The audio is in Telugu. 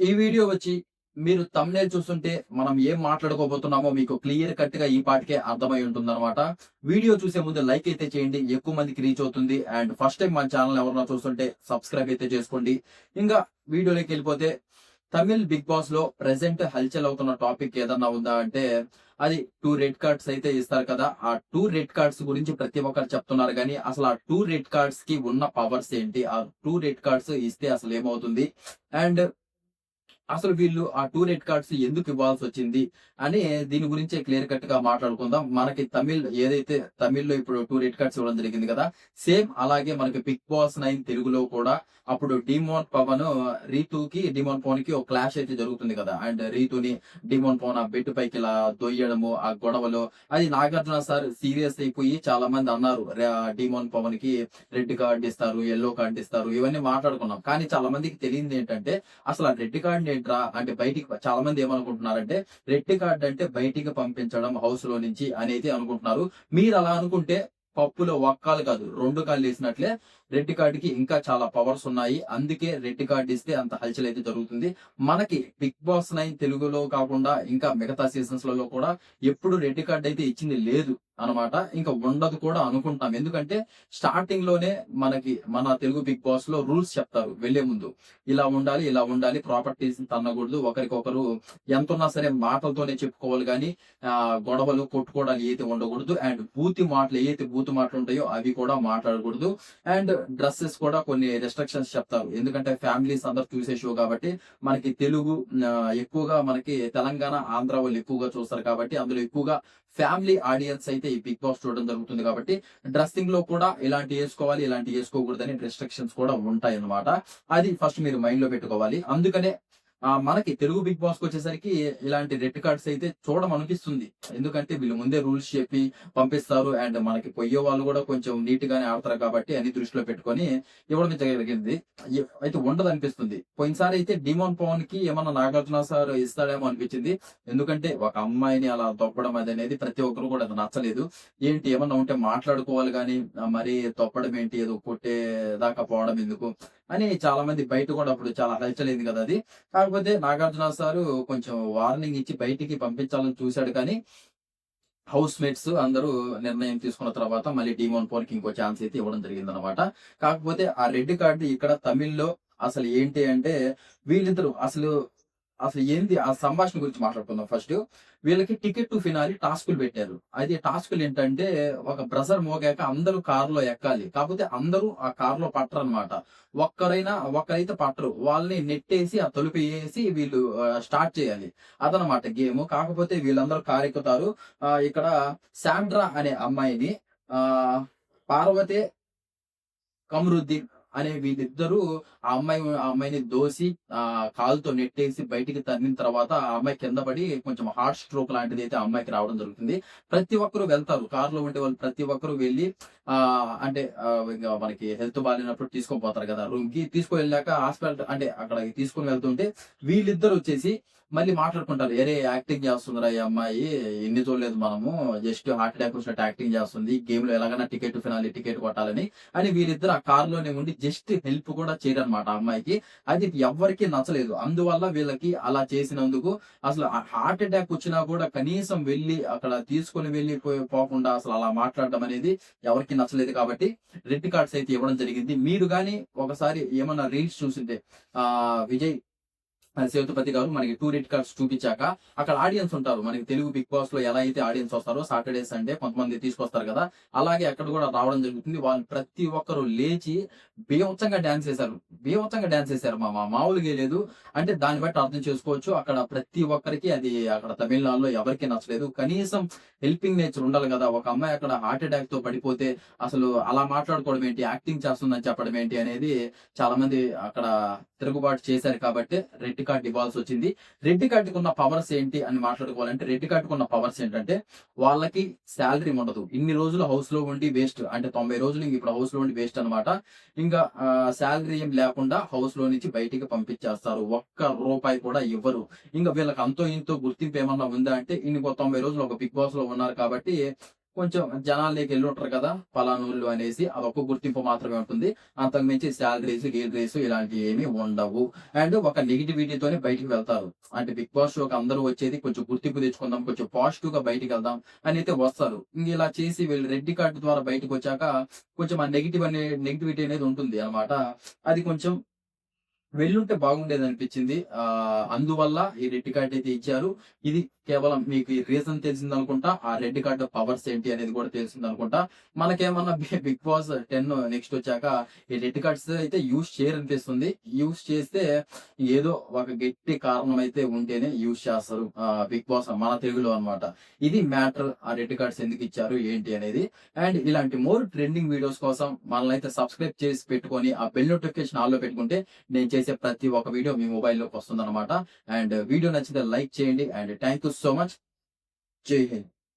ఈ వీడియో వచ్చి మీరు థంబ్‌నెయిల్ చూస్తుంటే మనం ఏం మాట్లాడుకోబోతున్నామో మీకు క్లియర్ కట్‌గా ఈ పాటికే అర్థమై ఉంటుందన్నమాట. వీడియో చూసే ముందు లైక్ అయితే చేయండి. ఎక్కువ మందికి రీచ్ అవుతుంది. అండ్ ఫస్ట్ టైమ్ మన ఛానెల్ ఎవరైనా చూస్తుంటే సబ్స్క్రైబ్ అయితే చేసుకోండి. ఇంగా వీడియోలోకెళ్ళిపోతే తమిళ్ బిగ్ బాస్‌లో ప్రెజెంట్ హల్చల్ అవుతున్న టాపిక్ ఏదన్నా ఉందా అంటే అది 2 రెడ్ కార్డ్స్ అయితే ఇస్తారు కదా! ఆ 2 రెడ్ కార్డ్స్ గురించి ప్రతి ఒక్కరు చెప్తున్నారు గానీ అసలు ఆ 2 రెడ్ కార్డ్స్‌కి ఉన్న పవర్స్ ఏంటి? ఆ 2 రెడ్ కార్డ్స్ ఇస్తే అసలు ఏమవుతుంది? అండ్ అసలు వీళ్ళు ఆ 2 రెడ్ కార్డ్స్ ఎందుకు ఇవ్వాల్సొచ్చింది అని దీని గురించే క్లియర్ కట్‌గా మాట్లాడుకుందాం. మనకి తమిళ్ ఏదైతే తమిళ్‌లో ఇప్పుడు 2 రెడ్ కార్డ్స్ ఇవ్వడం జరిగింది కదా! సేమ్ అలాగే మనకి 'బిగ్ బాస్ 9' తెలుగులో కూడా అప్పుడు డీమోన్ పవన్‌కి ఒక క్లాష్ అయితే జరుగుతుంది కదా! అండ్ రీతూని డీమోన్ పవన్ ఆ బెడ్ పైకి ఇలా తొయ్యడము, ఆ గొడవలో అది నాగార్జున సార్ సీరియస్ అయిపోయి చాలా మంది అన్నారు. డీమోన్ పవన్‌కి రెడ్ కార్డ్ ఇస్తారు, యెల్లో కార్డ్ ఇస్తారు ఇవన్నీ మాట్లాడుకున్నాం. కానీ చాలా మందికి తెలియనిదేంటంటే అసలు ఆ రెడ్ కార్డ్ ఏంట్రా అంటే బయటికి చాలా మంది ఏమనుకుంటున్నారంటే రెడ్ కార్డ్ అంటే బయటికి పంపించడం హౌస్ లో నుంచి అనేది అనుకుంటున్నారు. మీరు అలా అనుకుంటే పప్పులో ఒక్కాలు కాదు 2 కాళ్ళు వేసినట్లే. రెడ్ కార్డ్ కి ఇంకా చాలా పవర్స్ ఉన్నాయి. అందుకే రెడ్ కార్డ్ ఇస్తే అంత హల్చల్ అయితే జరుగుతుంది. మనకి 'బిగ్ బాస్ 9' తెలుగులో కాకుండా ఇంకా మిగతా సీజన్స్‌లలో కూడా ఎప్పుడు రెడ్ కార్డ్ అయితే ఇచ్చింది లేదు అనమాట. ఇంకా ఉండదు కూడా అనుకుంటాం. ఎందుకంటే స్టార్టింగ్ లోనే మనకి మన తెలుగు 'బిగ్ బాస్‌లో' రూల్స్ చెప్తారు వెళ్ళే ముందు. ఇలా ఉండాలి, ఇలా ఉండాలి. ప్రాపర్టీస్‌ని తన్నకూడదు. ఒకరికొకరు ఎంతున్నా సరే మాటలతోనే చెప్పుకోవాలి గానీ గొడవలు, కొట్టుకోవడాలు ఏదైతే ఉండకూడదు. అండ్ బూతు మాటలుంటాయో అవి కూడా మాట్లాడకూడదు. అండ్ డ్రెసెస్ కూడా కొన్ని రిస్ట్రిక్షన్స్ చెప్తారు. ఎందుకంటే ఫ్యామిలీస్ అందరూ చూసే షో కాబట్టి మనకి తెలుగు ఎక్కువగా మనకి తెలంగాణ, ఆంధ్ర వాళ్ళు ఎక్కువగా చూస్తారు కాబట్టి అందులో ఎక్కువగా ఫ్యామిలీ ఆడియన్స్ అయితే ఈ 'బిగ్ బాస్' చూడడం జరుగుతుంది కాబట్టి డ్రెస్సింగ్‌లో కూడా ఇలాంటియి ఏసుకోవాలి, ఇలాంటియి ఏసుకోకూడదని రిస్ట్రిక్షన్స్ కూడా ఉంటాయన్నమాట. అది ఫస్ట్ మీరు మైండ్‌లో పెట్టుకోవాలి. అందుకనే మనకి తెలుగు 'బిగ్ బాస్'కొచ్చేసరికి ఇలాంటి రెడ్ కార్డ్స్ అయితే చూడమనిపిస్తుంది. ఎందుకంటే వీళ్ళు ముందే రూల్స్ చెప్పి పంపిస్తారు. అండ్ మనకి పొయ్యే వాళ్ళు కూడా కొంచెం నీట్‌గానే ఆడతారు కాబట్టి అన్ని దృష్టిలో పెట్టుకొని ఇవ్వడం జరిగింది. అయితే ఉండదనిపిస్తుంది. పోయినసారి అయితే 'డీమోన్ పవన్‌కి' ఏమన్నా నాగార్జున సార్ ఇస్తాడేమో అనిపించింది. ఎందుకంటే ఒక అమ్మాయిని అలా తొక్కడం అదనేది ప్రతి ఒక్కరు కూడా అది నచ్చలేదు. ఏంటి ఏమన్నా ఉంటే మాట్లాడుకోవాలి గానీ మరీ తొక్కడం ఏంటి? ఏదో కొట్టేదాకా పోవడం ఎందుకు? అని చాలా మంది బయట కూడా అప్పుడు చాలా హల్చలయింది కదా అది. కాకపోతే నాగార్జున సారు కొంచెం వార్నింగ్ ఇచ్చి బయటికి పంపించాలని చూసాడు కానీ, హౌస్ మేట్స్ అందరూ నిర్ణయం తీసుకున్న తర్వాత మళ్ళీ డీమోన్ పవన్‌కి ఇంకో ఛాన్స్ అయితే ఇవ్వడం జరిగిందనమాట. కాకపోతే ఆ రెడ్ కార్డ్ ఇక్కడ తమిళ్‌లో అసలు ఏంటి అంటే వీళ్ళిద్దరూ అసలు ఏంది ఆ సంభాషణ గురించి మాట్లాడుకుందాం ఫస్ట్. వీళ్ళకి టికెట్ టు ఫినాలి టాస్క్‌లు పెట్టారు. అది టాస్క్‌లు ఏంటంటే ఒక బ్రజర్ మోగాక అందరూ కార్‌లో ఎక్కాలి. కాకపోతే అందరూ ఆ కార్‌లో పట్టరనమాట. ఒక్కరైతే పట్టరు. వాళ్ళని నెట్టేసి ఆ తలుపేసి వీళ్ళు స్టార్ట్ చేయాలి. అదనమాట గేము. కాకపోతే వీళ్ళందరూ కారెక్కుతారు. ఇక్కడ సాండ్రా అనే అమ్మాయిని ఆహ్, పార్వతి కమరుద్దీన్ అనే వీళ్ళిద్దరూ ఆ అమ్మాయిని దోసి కాలుతో నెట్టేసి బయటికి తన్నిన తర్వాత ఆ అమ్మాయి కింద పడి కొంచెం హార్ట్ స్ట్రోక్ లాంటిదైతే ఆ అమ్మాయికి రావడం జరుగుతుంది. ప్రతి ఒక్కరు వెళ్తారు. కార్‌లో ఉండే వాళ్ళు ప్రతి ఒక్కరు వెళ్లి అంటే ఇంగ మనకి హెల్త్ బాలేనప్పుడు తీసుకొని పోతారు కదా! రూమ్‌కి. తీసుకొనెళ్ళాక హాస్పిటల్ అంటే అక్కడికి తీసుకొని వెళ్తుంటే వీళ్ళిద్దరొచ్చేసి మళ్ళీ మాట్లాడుకుంటారు. "అరే! యాక్టింగ్ చేస్తుందిరా ఈ అమ్మాయి. ఇన్ని చూడలేదు మనము. జస్ట్ హార్ట్ అటాక్ వచ్చినట్టు యాక్టింగ్ చేస్తుంది. గేమ్‌లో ఎలాగైనా టికెట్ ఫినాలి టికెట్ కొట్టాలని" అని వీళ్ళిద్దరు ఆ కార్‌లోనే ఉండి జస్ట్ హెల్ప్ కూడా చేయరనమాట ఆ అమ్మాయికి. అది ఎవ్వరికీ నచ్చలేదు. అందువల్ల వీళ్ళకి అలా చేసినందుకు అసలు హార్ట్ అటాక్ వచ్చినా కూడా కనీసం వెళ్లి అక్కడ తీసుకొని వెళ్లి పోకుండా అసలు అలా మాట్లాడడం అనేది ఎవరికీ నచ్చలేదు కాబట్టి రెడ్ కార్డ్స్ అయితే ఇవ్వడం జరిగింది. మీరు గాని ఒకసారి ఏమన్నా రీల్స్ చూసుంటే విజయ్ సేతుపతి గారు మనకి 2 రెడ్ కార్డ్స్ చూపించాక అక్కడ ఆడియన్స్ ఉంటారు. మనకి తెలుగు 'బిగ్ బాస్‌లో' ఎలా అయితే ఆడియన్స్ వస్తారో సాటర్‌డే, సండే కొంతమంది తీసుకొస్తారు కదా! అలాగే అక్కడ కూడా రావడం జరుగుతుంది. వాళ్ళు ప్రతి ఒక్కరు లేచి బీభత్సంగా డాన్స్ చేశారు మామూలుగా లేదు. అంటే దాన్ని బట్టి అర్థం చేసుకోవచ్చు. అక్కడ ప్రతి ఒక్కరికి అది అక్కడ తమిళనాడులో ఎవరికీ నచ్చలేదు. కనీసం హెల్పింగ్ నేచర్ ఉండాలి కదా! ఒక అమ్మాయి అక్కడ హార్ట్ అటాక్‌తో పడిపోతే అసలు అలా మాట్లాడుకోవడం ఏంటి? యాక్టింగ్ చేస్తుందని చెప్పడం ఏంటి? అనేది చాలా మంది అక్కడ తిరుగుబాటు చేశారు కాబట్టి రెడ్ కార్డ్ ఇవ్వాల్సొచ్చింది. రెడ్ కార్డ్‌కున్న పవర్స్ ఏంటి అని మాట్లాడుకోవాలంటే రెడ్ కార్డ్‌కున్న పవర్స్ ఏంటంటే వాళ్ళకి సాలరీ ఉండదు. ఇన్ని రోజులు హౌస్‌లో ఉండి వేస్ట్. అంటే 90 రోజులు ఇప్పుడు హౌస్‌లో ఉండి వేస్ట్ అన్నమాట. ఇంకా సాలరీ ఏం లేకుండా హౌస్‌లో నుంచి బయటికి పంపించేస్తారు. ఒక్క రూపాయి కూడా ఇవ్వరు. ఇంక వీళ్ళకి అంతో ఇంతో గుర్తింపు ఏమన్నా ఉందా అంటే ఇంకో 90 రోజులు ఒక 'బిగ్ బాస్‌లో' ఉన్నారు కాబట్టి కొంచెం జనాల్లోకి వెళ్ళుంటారు కదా పలానోళ్ళు అనేసి, అదొక గుర్తింపు మాత్రమే ఉంటుంది. అంతకు మించి సాలరీస్, గీలరీస్ ఇలాంటివి ఏమీ ఉండవు. అండ్ ఒక నెగటివిటీతోనే బయటికి వెళ్తారు. అంటే బిగ్ బాస్ షోకి అందరూ వచ్చేది కొంచెం గుర్తింపు తెచ్చుకుందాం, కొంచెం పాజిటివ్ గా బయటికి వెళ్దాం అని అయితే వస్తారు. ఇంక ఇలా చేసి వీళ్ళు రెడ్ కార్డ్ ద్వారా బయటకు వచ్చాక కొంచెం ఆ నెగిటివిటీ అనేది ఉంటుంది అన్నమాట. అది కొంచెం వెళ్ళుంటే బాగుండేదనిపించింది. అందువల్ల ఈ రెడ్ కార్డ్ అయితే ఇచ్చారు. ఇది కేవలం మీకు ఈ రీజన్ తెలిసిందనుకుంటా. ఆ రెడ్ కార్డ్ పవర్స్ ఏంటి అనేది కూడా తెలిసిందనుకుంటా. మనకేమన్నా బిగ్ బాస్ 10 నెక్స్ట్ వచ్చాక ఈ రెడ్ కార్డ్స్ అయితే యూజ్ చేయరనిపిస్తుంది. యూజ్ చేస్తే ఏదో ఒక గట్టి కారణం అయితే ఉంటేనే యూజ్ చేస్తారు. బిగ్ బాస్ మన తెలుగులో అన్నమాట. ఇది మ్యాటర్. ఆ రెడ్ కార్డ్స్ ఎందుకు ఇచ్చారు ఏంటి అనేది. అండ్ ఇలాంటి మోర్ ట్రెండింగ్ వీడియోస్ కోసం మనల్ని అయితే సబ్స్క్రైబ్ చేసి పెట్టుకొని ఆ బెల్ నోటిఫికేషన్ ఆల్ లో పెట్టుకుంటే నేను చేసే ప్రతి ఒక్క వీడియో మీ మొబైల్‌లోకి వస్తుందన్నమాట. అండ్ వీడియో నచ్చితే లైక్ చేయండి. And thank you so much. జై హింద్.